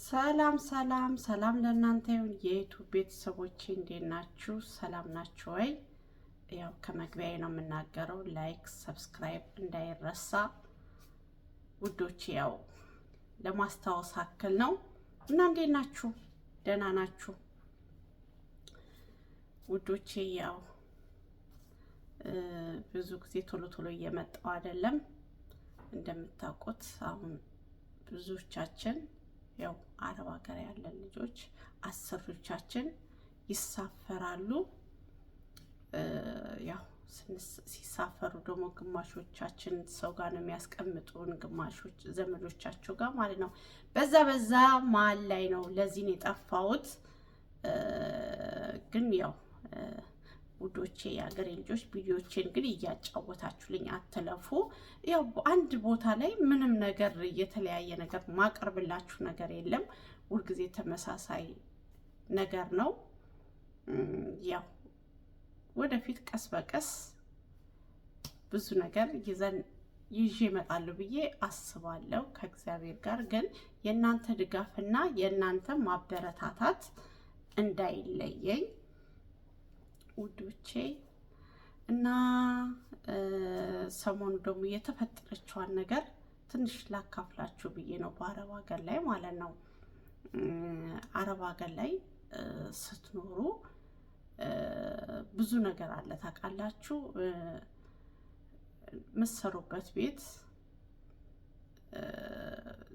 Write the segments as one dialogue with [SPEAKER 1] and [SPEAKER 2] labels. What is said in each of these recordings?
[SPEAKER 1] ሰላም ሰላም ሰላም ለእናንተ ይሁን የዩቲዩብ ቤተሰቦቼ እንዴት ናችሁ? ሰላም ናችሁ ወይ? ያው ከመግቢያዬ ነው የምናገረው። ላይክ ሰብስክራይብ እንዳይረሳ ውዶቼ። ያው ለማስታወስ አክል ነው እና እንዴት ናችሁ? ደህና ናችሁ ውዶቼ? ያው ብዙ ጊዜ ቶሎ ቶሎ እየመጣው አይደለም እንደምታውቁት። አሁን ብዙዎቻችን ያው አረብ ሀገር ያለን ልጆች አሰሪዎቻችን ይሳፈራሉ። ያው ሲሳፈሩ ደግሞ ግማሾቻችን ሰው ጋር ነው የሚያስቀምጡን፣ ግማሾች ዘመዶቻቸው ጋር ማለት ነው። በዛ መሀል ላይ ነው ለዚህ ነው የጠፋሁት። ግን ያው ውዶቼ የሀገሬ ልጆች ቪዲዮዎቼን ግን እያጫወታችሁልኝ አትለፉ። ያው አንድ ቦታ ላይ ምንም ነገር የተለያየ ነገር ማቀርብላችሁ ነገር የለም። ሁልጊዜ ተመሳሳይ ነገር ነው። ያው ወደፊት ቀስ በቀስ ብዙ ነገር ይዤ እመጣለሁ ብዬ አስባለሁ ከእግዚአብሔር ጋር። ግን የእናንተ ድጋፍና የእናንተ ማበረታታት እንዳይለየኝ ውዶቼ። እና ሰሞኑ ደግሞ የተፈጠረችዋን ነገር ትንሽ ላካፍላችሁ ብዬ ነው። በአረብ ሀገር ላይ ማለት ነው። አረብ ሀገር ላይ ስትኖሩ ብዙ ነገር አለ ታውቃላችሁ። የምትሰሩበት ቤት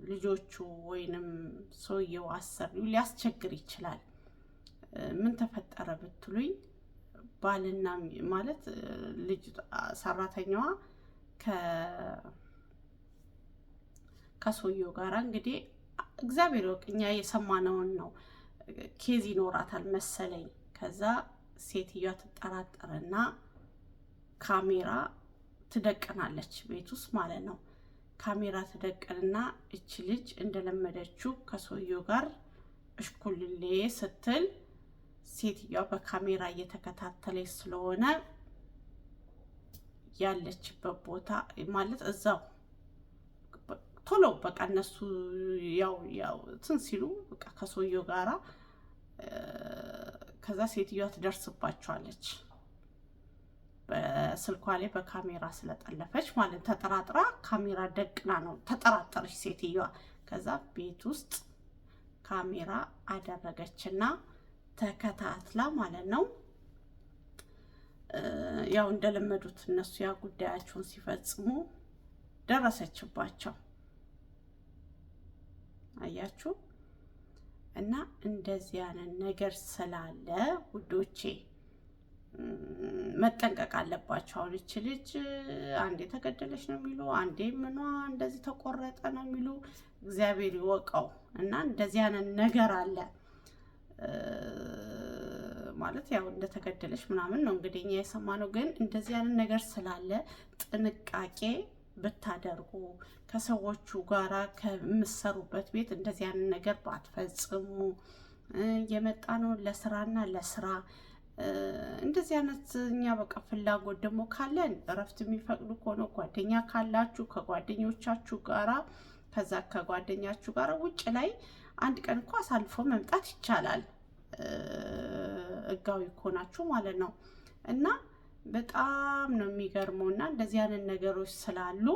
[SPEAKER 1] ልጆቹ ወይንም ሰውየው አሰሪው ሊያስቸግር ይችላል። ምን ተፈጠረ ብትሉኝ ባልና ማለት ልጅ ሰራተኛዋ ከሰውየው ጋር እንግዲህ እግዚአብሔር ወቅኛ የሰማነውን ነው። ኬዝ ይኖራታል መሰለኝ። ከዛ ሴትዮዋ ትጠራጠርና ካሜራ ትደቅናለች ቤት ውስጥ ማለት ነው። ካሜራ ትደቅንና እች ልጅ እንደለመደችው ከሰውየው ጋር እሽኩልሌ ስትል ሴትዮዋ በካሜራ እየተከታተለች ስለሆነ ያለችበት ቦታ ማለት እዛው ቶሎ በቃ እነሱ ያው እንትን ሲሉ በቃ ከሰውየው ጋራ ከዛ ሴትዮዋ ትደርስባቸዋለች። በስልኳ ላይ በካሜራ ስለጠለፈች ማለት ተጠራጥራ ካሜራ ደቅና ነው ተጠራጠረች ሴትዮዋ። ከዛ ቤት ውስጥ ካሜራ አደረገችና ተከታትላ ማለት ነው። ያው እንደለመዱት እነሱ ያ ጉዳያቸውን ሲፈጽሙ ደረሰችባቸው። አያችሁ። እና እንደዚህ አይነት ነገር ስላለ ውዶቼ መጠንቀቅ አለባቸው። አሁን እቺ ልጅ አንዴ ተገደለች ነው የሚሉ፣ አንዴ ምኗ እንደዚህ ተቆረጠ ነው የሚሉ። እግዚአብሔር ይወቀው። እና እንደዚህ አይነት ነገር አለ ማለት ያው እንደተገደለች ምናምን ነው እንግዲህ እኛ የሰማነው። ግን እንደዚህ አይነት ነገር ስላለ ጥንቃቄ ብታደርጉ፣ ከሰዎቹ ጋራ ከምትሰሩበት ቤት እንደዚህ አይነት ነገር ባትፈጽሙ። የመጣ ነው ለስራና ለስራ እንደዚህ አይነት እኛ በቃ ፍላጎት ደግሞ ካለን እረፍት የሚፈቅዱ ከሆነ ጓደኛ ካላችሁ ከጓደኞቻችሁ ጋራ ከዛ ከጓደኛችሁ ጋራ ውጭ ላይ አንድ ቀን እኮ አሳልፎ መምጣት ይቻላል። ህጋዊ ከሆናችሁ ማለት ነው። እና በጣም ነው የሚገርመው። እና እንደዚህ አይነት ነገሮች ስላሉ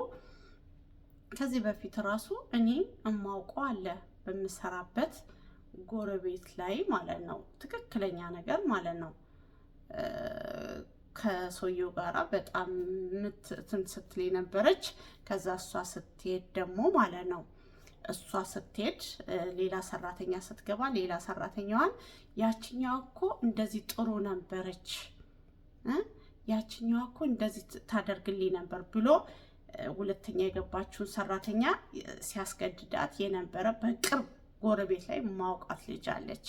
[SPEAKER 1] ከዚህ በፊት ራሱ እኔ እማውቀው አለ በምሰራበት ጎረቤት ላይ ማለት ነው። ትክክለኛ ነገር ማለት ነው። ከሰውየው ጋራ በጣም እንትን ስትል ነበረች። ከዛ እሷ ስትሄድ ደግሞ ማለት ነው እሷ ስትሄድ ሌላ ሰራተኛ ስትገባ ሌላ ሰራተኛዋን ያችኛዋ እኮ እንደዚህ ጥሩ ነበረች፣ ያችኛዋ እኮ እንደዚህ ታደርግልኝ ነበር ብሎ ሁለተኛ የገባችውን ሰራተኛ ሲያስገድዳት የነበረ በቅርብ ጎረቤት ላይ ማውቃት ልጅ አለች።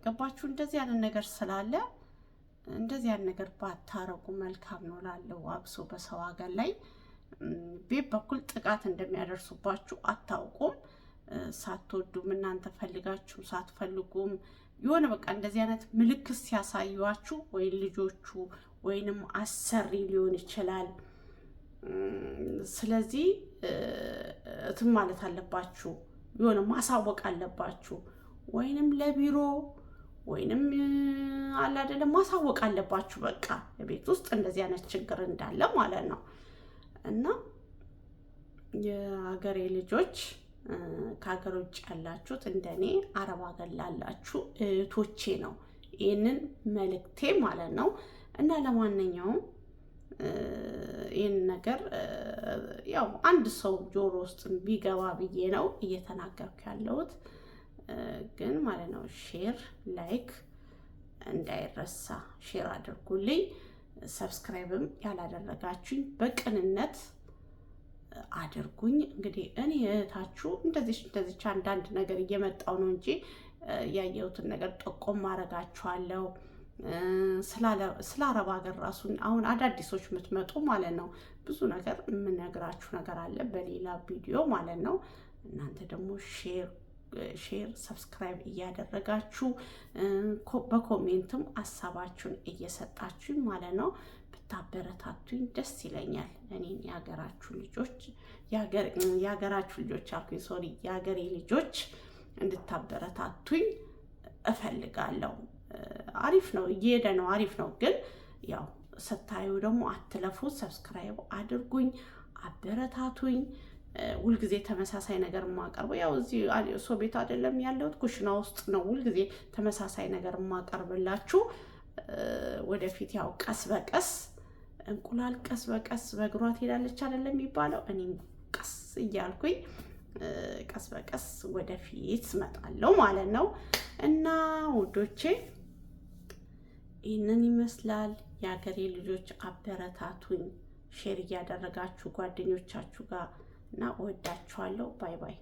[SPEAKER 1] ገባችሁ? እንደዚህ አይነት ነገር ስላለ እንደዚህ አይነት ነገር ባታረጉ መልካም ነው ላለው። አብሶ በሰው ሀገር ላይ ቤት በኩል ጥቃት እንደሚያደርሱባችሁ አታውቁም። ሳትወዱም እናንተ ፈልጋችሁ ሳትፈልጉም የሆነ በቃ እንደዚህ አይነት ምልክት ሲያሳዩአችሁ ወይ ልጆቹ ወይንም አሰሪ ሊሆን ይችላል። ስለዚህ እንትን ማለት አለባችሁ። የሆነ ማሳወቅ አለባችሁ፣ ወይንም ለቢሮ ወይንም አለ አይደለም ማሳወቅ አለባችሁ። በቃ ቤት ውስጥ እንደዚህ አይነት ችግር እንዳለ ማለት ነው። እና የሀገሬ ልጆች ከሀገር ውጭ ያላችሁት እንደኔ አረብ ሀገር ላላችሁ እህቶቼ ነው ይህንን መልእክቴ ማለት ነው። እና ለማንኛውም ይህን ነገር ያው አንድ ሰው ጆሮ ውስጥ ቢገባ ብዬ ነው እየተናገርኩ ያለሁት። ግን ማለት ነው ሼር ላይክ እንዳይረሳ፣ ሼር አድርጉልኝ። ሰብስክራይብም ያላደረጋችሁኝ በቅንነት አድርጉኝ። እንግዲህ እኔ እህታችሁ እንደዚህ አንዳንድ ነገር እየመጣው ነው እንጂ ያየሁትን ነገር ጠቆም ማረጋችኋለሁ። ስለ አረብ ሀገር ራሱ አሁን አዳዲሶች የምትመጡ ማለት ነው ብዙ ነገር የምነግራችሁ ነገር አለ በሌላ ቪዲዮ ማለት ነው። እናንተ ደግሞ ሼር ሰብስክራይብ እያደረጋችሁ በኮሜንትም ሀሳባችሁን እየሰጣችሁኝ ማለት ነው ብታበረታቱኝ ደስ ይለኛል። እኔን የሀገራችሁ ልጆች አልኩኝ፣ ሶሪ የሀገሬ ልጆች እንድታበረታቱኝ እፈልጋለሁ። አሪፍ ነው፣ እየሄደ ነው፣ አሪፍ ነው። ግን ያው ስታዩ ደግሞ አትለፉ፣ ሰብስክራይብ አድርጉኝ፣ አበረታቱኝ። ሁልጊዜ ተመሳሳይ ነገር የማቀርበው ያው እዚህ ሰው ቤት አይደለም ያለሁት፣ ኩሽና ውስጥ ነው ሁልጊዜ ተመሳሳይ ነገር የማቀርብላችሁ። ወደፊት ያው ቀስ በቀስ እንቁላል ቀስ በቀስ በእግሯ ትሄዳለች አይደለም የሚባለው። እኔም ቀስ እያልኩኝ ቀስ በቀስ ወደፊት እመጣለሁ ማለት ነው። እና ውዶቼ ይህንን ይመስላል። የሀገሬ ልጆች አበረታቱኝ፣ ሼር እያደረጋችሁ ጓደኞቻችሁ ጋር እና እወዳችኋለሁ። ባይ ባይ።